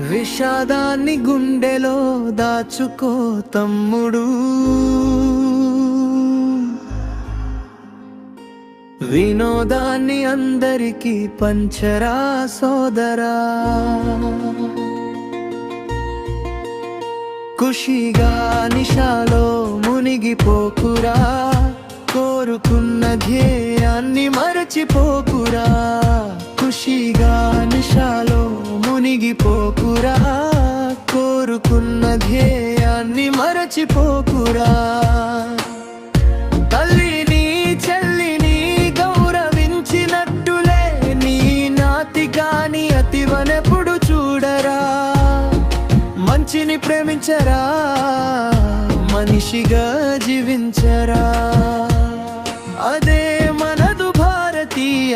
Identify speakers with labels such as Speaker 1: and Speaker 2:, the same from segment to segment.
Speaker 1: విషాదాన్ని గుండెలో దాచుకో తమ్ముడు, వినోదాన్ని అందరికీ పంచరా సోదరా. ఖుషిగా నిషాలో మునిగిపోకురా, కోరుకున్న ధ్యేయాన్ని మరచిపోకురా. ఖుషిగా నిషాలో మునిగిపోకురా, కోరుకున్న ధ్యేయాన్ని మరచిపోకురా. తల్లిని చెల్లిని గౌరవించినట్టులే నీ నాతి కాని అతివనెప్పుడు చూడరా. మంచిని ప్రేమించరా, మనిషిగా జీవించరా, అదే మనదు భారతీయ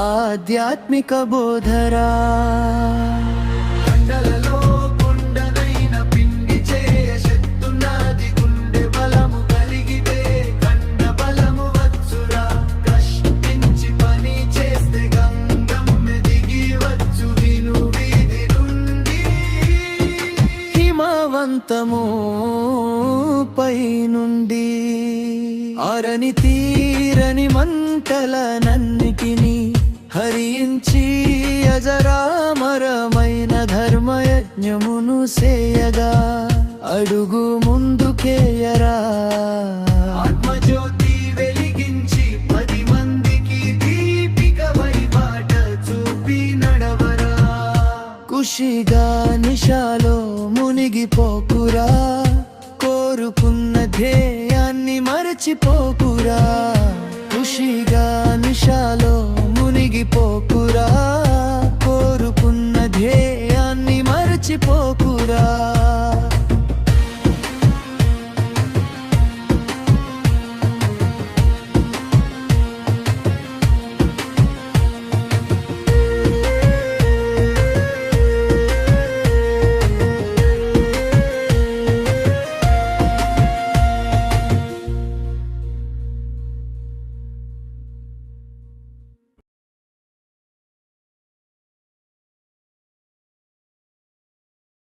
Speaker 1: ఆధ్యాత్మిక బోధరా. కండలలో కొండనైన పిండి చేయ శక్తున్నది గుండె బలము కలిగితే కండ బలము వచ్చురా. కష్టించి పని చేస్తే గంగమ్మె దిగి వచ్చు విను వీధి నుండి. హిమవంతము పై నుండి ఆరని తీరని మంటలనన్నిటినీ హరించి అజరామరమైన ధర్మయజ్ఞమును సేయగా అడుగు ముందుకేయరా. ఆత్మజ్యోతి వెలిగించి 10 మందికి దీపికవై బాట చూపి నడవరా. ఖుషిగా నిషాలో మునిగిపోకురా, కోరుకున్న ధ్యేయాన్ని మరచిపోకురా. ఖుషిగా నిషాలో మునిగిపోకురా, కోరుకున్న ధ్యేయాన్ని మరచిపోకురా.